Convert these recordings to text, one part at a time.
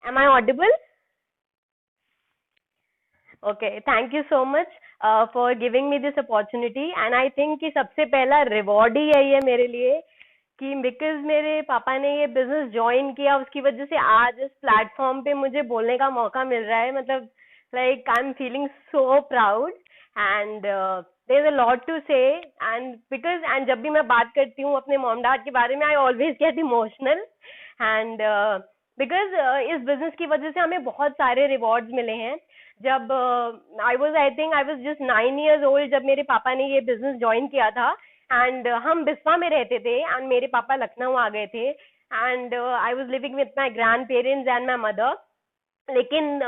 Am I audible? Okay, thank you so much for giving me this opportunity and I think कि सबसे पहला reward ही है ये मेरे लिए कि बिकॉज मेरे पापा ने ये बिजनेस ज्वाइन किया उसकी वजह से आज इस प्लेटफॉर्म पे मुझे बोलने का मौका मिल रहा है मतलब like I am feeling so proud and there is a lot to say and because and जब भी मैं बात करती हूँ अपने मॉम डैड के बारे में I always get emotional and because इस बिजनेस की वजह से हमें बहुत सारे रिवॉर्ड्स मिले हैं जब I think I was just 9 years old जब मेरे पापा ने ये बिजनेस ज्वाइन किया था एंड हम बिस्वा में रहते थे एंड मेरे पापा लखनऊ आ गए थे and I was living with my grand parents and my mother लेकिन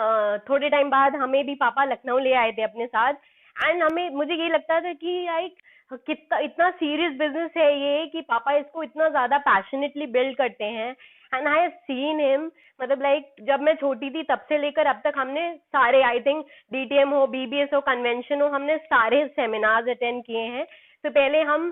थोड़े टाइम बाद हमें भी पापा लखनऊ ले आए थे अपने साथ एंड हमें मुझे ये लगता था कि लाइक कितना इतना सीरियस बिजनेस है ये कि पापा इसको इतना ज्यादा पैशनेटली बिल्ड करते हैं and I have seen him मतलब लाइक जब मैं छोटी थी तब से लेकर अब तक हमने सारे आई थिंक डीटीएम हो बीबीएस हो कन्वेंशन हो हमने सारे सेमिनार्स अटेंड किए हैं तो पहले हम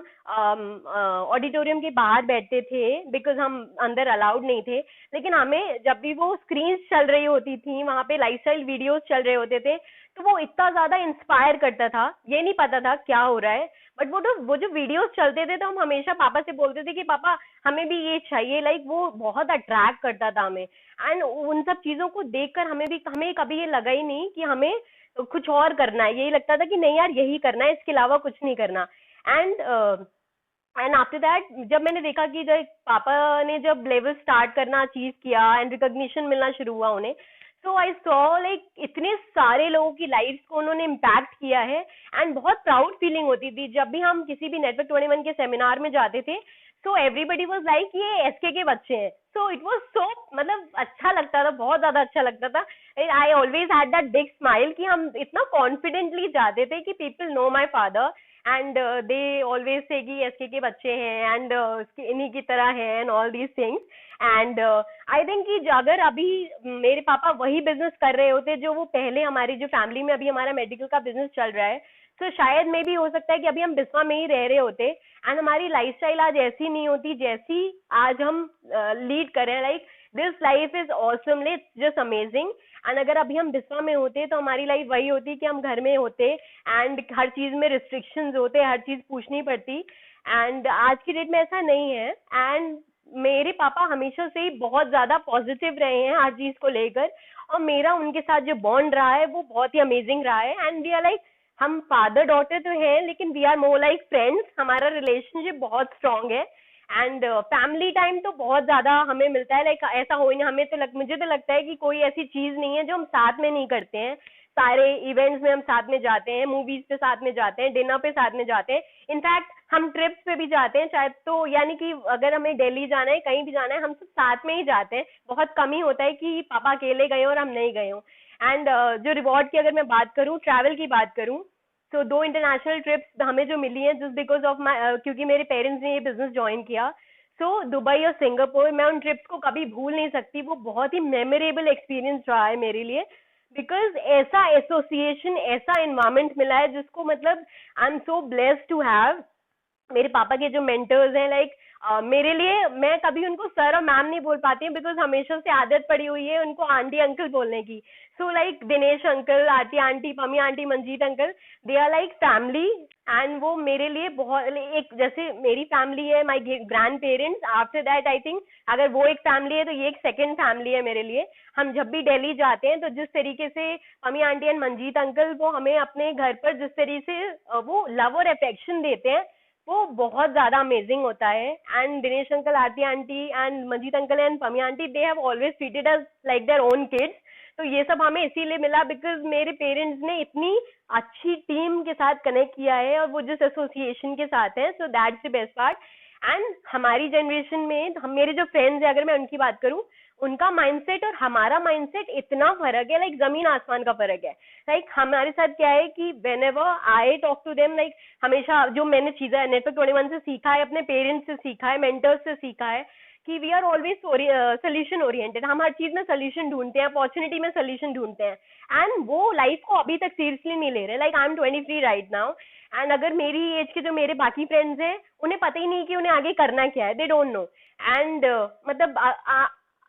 ऑडिटोरियम के बाहर बैठते थे बिकॉज हम अंदर अलाउड नहीं थे लेकिन हमें जब भी वो स्क्रीन चल रही होती थी वहां पे लाइफस्टाइल वीडियोस चल रहे होते थे तो वो इतना ज्यादा इंस्पायर करता था ये नहीं पता था क्या हो रहा है बट वो जो वीडियोस चलते थे तो हम हमेशा पापा से बोलते थे कि पापा हमें भी ये चाहिए लाइक वो बहुत अट्रैक्ट करता था हमें एंड उन सब चीजों को देखकर हमें कभी ये लगा ही नहीं कि हमें कुछ और करना है यही लगता था कि नहीं यार यही करना है इसके अलावा कुछ नहीं करना एंड एंड आफ्टर दैट जब मैंने देखा कि जब पापा ने जब लेवल स्टार्ट करना अचीव किया एंड रिकॉग्निशन मिलना शुरू हुआ उन्हें सो आई सॉ लाइक इतने सारे लोगों की लाइफ को उन्होंने इम्पैक्ट किया है एंड बहुत प्राउड फीलिंग होती थी जब भी हम किसी भी नेटवर्क 21 के सेमिनार में जाते थे सो एवरीबडी वाज लाइक ये एसके के बच्चे हैं सो इट वाज सो मतलब अच्छा लगता था बहुत ज्यादा अच्छा लगता था I always had that big smile कि हम इतना कॉन्फिडेंटली जाते थे कि people know my father and they always say कि एसके के बच्चे हैं एंड इन्हीं की तरह है and all these things and I think कि अगर अभी मेरे पापा वही बिजनेस कर रहे होते जो वो पहले हमारी जो फैमिली में अभी हमारा मेडिकल का बिजनेस चल रहा है तो शायद में भी हो सकता है कि अभी हम बिस्वा में ही रह रहे होते एंड हमारी लाइफस्टाइल आज ऐसी नहीं होती जैसी आज हम लीड कर रहे हैं like this life is awesome it's just amazing and अगर अभी हम बिस्वा में होते तो हमारी लाइफ वही होती कि हम घर में होते एंड हर चीज में रिस्ट्रिक्शंस होते हर चीज पूछनी पड़ती एंड आज की डेट में ऐसा नहीं है एंड मेरे पापा हमेशा से ही बहुत ज्यादा पॉजिटिव रहे हैं हर चीज को लेकर और मेरा उनके साथ जो बॉन्ड रहा है वो बहुत ही अमेजिंग रहा है एंड वी आर लाइक हम फादर डॉटर तो हैं लेकिन we are more like friends हमारा रिलेशनशिप बहुत स्ट्रांग है एंड फैमिली टाइम तो बहुत ज्यादा हमें मिलता है लाइक ऐसा हो ही नहीं हमें तो मुझे तो लगता है कि कोई ऐसी चीज नहीं है जो हम साथ में नहीं करते हैं सारे इवेंट्स में हम साथ में जाते हैं मूवीज पे साथ में जाते हैं डिनर पे साथ में जाते हैं इनफैक्ट हम ट्रिप्स पे भी जाते हैं शायद तो यानी कि अगर हमें दिल्ली जाना है कहीं भी जाना है हम सब साथ में ही जाते हैं बहुत कम ही होता है कि पापा अकेले गए और हम नहीं गए हों एंड जो रिवॉर्ड की अगर मैं बात करूं ट्रैवल की बात करूं तो 2 इंटरनेशनल ट्रिप्स हमें जो मिली हैं जस्ट बिकॉज ऑफ माई क्योंकि मेरे पेरेंट्स ने ये बिजनेस ज्वाइन किया सो दुबई और सिंगापुर मैं उन ट्रिप्स को कभी भूल नहीं सकती वो बहुत ही मेमोरेबल एक्सपीरियंस रहा है मेरे लिए बिकॉज ऐसा एसोसिएशन ऐसा एनवायरमेंट मिला है जिसको मतलब I am so blessed to have मेरे पापा के जो मेंटर्स हैं लाइक मेरे लिए मैं कभी उनको सर और मैम नहीं बोल पाती हूँ बिकॉज हमेशा से आदत पड़ी हुई है उनको आंटी अंकल बोलने की so like Dinesh uncle Aarti aunty Pammi aunty Manjeet uncle they are like family and वो मेरे लिए बहुत एक जैसे मेरी फैमिली है my grandparents after that I think अगर वो एक फैमिली है तो ये एक सेकेंड फैमिली है मेरे लिए हम जब भी दिल्ली जाते हैं तो जिस तरीके से Pammi aunty and Manjeet uncle वो हमें अपने घर पर जिस तरीके से वो लव और अफेक्शन देते हैं वो बहुत ज्यादा अमेजिंग होता है and Dinesh uncle Aarti aunty and Manjeet uncle and Pammi aunty they have always treated us like their own kids तो ये सब हमें इसीलिए मिला बिकॉज मेरे पेरेंट्स ने इतनी अच्छी टीम के साथ कनेक्ट किया है और वो जिस एसोसिएशन के साथ है so that's the best part and हमारी जनरेशन में हम मेरे जो फ्रेंड्स है अगर मैं उनकी बात करूं उनका माइंडसेट और हमारा माइंडसेट इतना फर्क है लाइक जमीन आसमान का फर्क है लाइक हमारे साथ क्या है कि whenever I talk to them like हमेशा जो मैंने चीजें नेटवर्क 21 से सीखा है अपने पेरेंट्स से सीखा है मेंटर्स से सीखा है कि we are always solution oriented हम हर चीज में सोल्यूशन ढूंढते हैं अपॉर्चुनिटी में सोल्यूशन ढूंढते हैं एंड वो लाइफ को अभी तक सीरियसली नहीं ले रहे like I M 23 right now and अगर मेरी एज के जो मेरे बाकी फ्रेंड्स हैं उन्हें पता ही नहीं कि उन्हें आगे करना क्या है दे डोंट नो एंड मतलब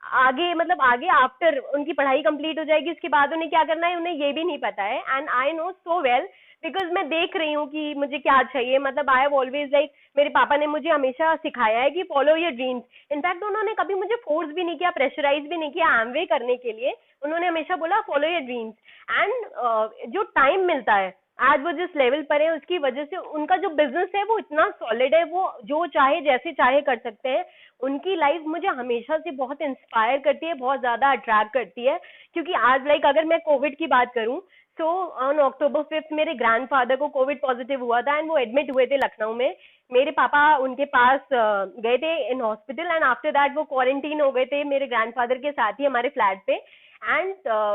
आगे मतलब आगे आफ्टर उनकी पढ़ाई कंप्लीट हो जाएगी उसके बाद उन्हें क्या करना है उन्हें ये भी नहीं पता है, and I know so well because मैं देख रही हूँ कि मुझे क्या चाहिए। मतलब आई हैव ऑलवेज लाइक, मेरे पापा ने मुझे हमेशा सिखाया है कि फॉलो योर ड्रीम्स। इनफैक्ट उन्होंने कभी मुझे फोर्स भी नहीं किया, प्रेशराइज भी नहीं किया एमवे करने के लिए। उन्होंने हमेशा बोला फॉलो योर ड्रीम्स। एंड जो टाइम मिलता है आज वो जिस लेवल पर है उसकी वजह से उनका जो बिजनेस है वो इतना सॉलिड है, वो जो चाहे जैसे चाहे कर सकते हैं। उनकी लाइफ मुझे हमेशा से बहुत इंस्पायर करती है, बहुत ज्यादा अट्रैक्ट करती है। क्योंकि आज लाइक अगर मैं कोविड की बात करूं, सो ऑन October 5 मेरे ग्रैंडफादर को कोविड पॉजिटिव हुआ था एंड वो एडमिट हुए थे लखनऊ में। मेरे पापा उनके पास गए थे in hospital, and after that वो क्वारंटीन हो गए थे मेरे ग्रैंडफादर के साथ ही हमारे फ्लैट पे। एंड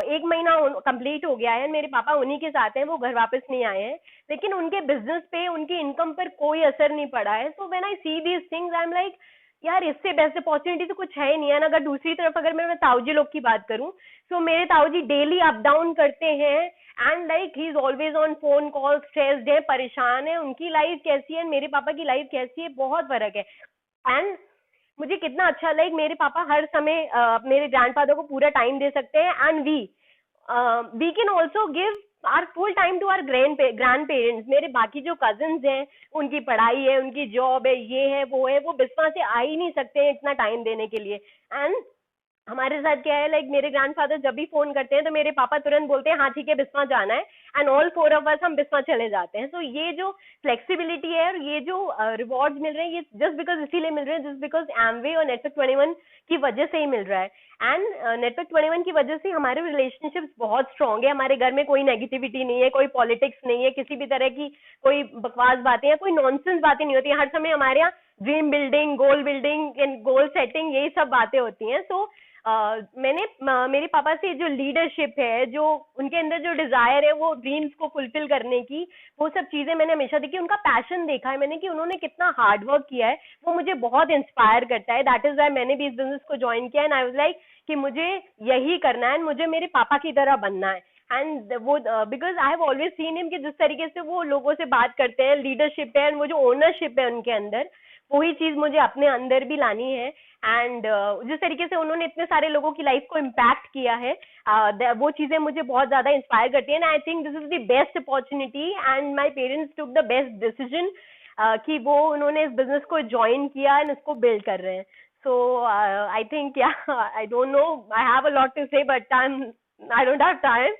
एक महीना कंप्लीट हो गया है, मेरे पापा उन्हीं के साथ हैं, वो घर वापस नहीं आए हैं। लेकिन उनके बिजनेस पे उनकी इनकम पर कोई असर नहीं पड़ा है। So when I see these things I am like यार इससे बेस्ट अपॉर्चुनिटी तो कुछ है ही नहीं है ना। अगर दूसरी तरफ अगर मैं ताऊजी लोग की बात करूं, सो मेरे ताऊजी डेली अप डाउन करते हैं and like he is always on phone call, stressed है, परेशान है। उनकी लाइफ कैसी है, मेरे पापा की लाइफ कैसी है, बहुत फर्क है। एंड मुझे कितना अच्छा लाइक मेरे पापा हर समय मेरे ग्रैंडफादर को पूरा टाइम दे सकते हैं, and we can also give our full time to our grandparents. मेरे बाकी जो कजिन्स हैं उनकी पढ़ाई है, उनकी जॉब है, ये है वो है, वो बिस्वा से आ ही नहीं सकते हैं इतना टाइम देने के लिए। एंड हमारे साथ क्या है लाइक मेरे ग्रैंडफादर जब भी फोन करते हैं तो मेरे पापा तुरंत बोलते हैं हाँ ठीक है बिस्वा जाना है, and all four of us हम बिस्वा चले जाते हैं। सो ये जो फ्लेक्सिबिलिटी है और ये जो रिवॉर्ड्स मिल रहे हैं ये जस्ट बिकॉज इसीलिए मिल रहे हैं, जस्ट बिकॉज एमवे और नेटवर्क 21 की वजह से ही मिल रहा है। एंड नेटवर्क 21 की वजह से हमारे रिलेशनशिप्स बहुत स्ट्रांग है, हमारे घर में कोई नेगेटिविटी नहीं है, कोई पॉलिटिक्स नहीं है, किसी भी तरह की कोई बकवास बातें या कोई नॉनसेंस बातें नहीं होती। हर समय हमारे यहाँ dream building, goal building and goal setting यही सब बातें होती हैं। सो मैंने मेरे पापा से जो लीडरशिप है, जो उनके अंदर जो डिजायर है वो ड्रीम्स को फुलफिल करने की, वो सब चीजें मैंने हमेशा देखी। उनका पैशन देखा है मैंने कि उन्होंने कितना हार्ड वर्क किया है, वो मुझे बहुत इंस्पायर करता है। दैट इज वाई मैंने भी इस बिजनेस को ज्वाइन किया एंड आई वाज लाइक कि मुझे यही करना है, मुझे मेरे पापा की तरह बनना है। एंड वो because I have always seen him कि जिस तरीके से वो लोगों से बात करते हैं, लीडरशिप है एंड वो जो ओनरशिप है उनके अंदर, वही चीज मुझे अपने अंदर भी लानी है। एंड जिस तरीके से उन्होंने इतने सारे लोगों की लाइफ को इम्पैक्ट किया है, वो चीजें मुझे बहुत ज्यादा इंस्पायर करती है। And I think this is the best opportunity and my parents took the best decision कि वो उन्होंने इस बिजनेस को ज्वाइन किया एंड इसको बिल्ड कर रहे हैं। सो आई थिंक या I don't know, I have a lot to say but I don't have time.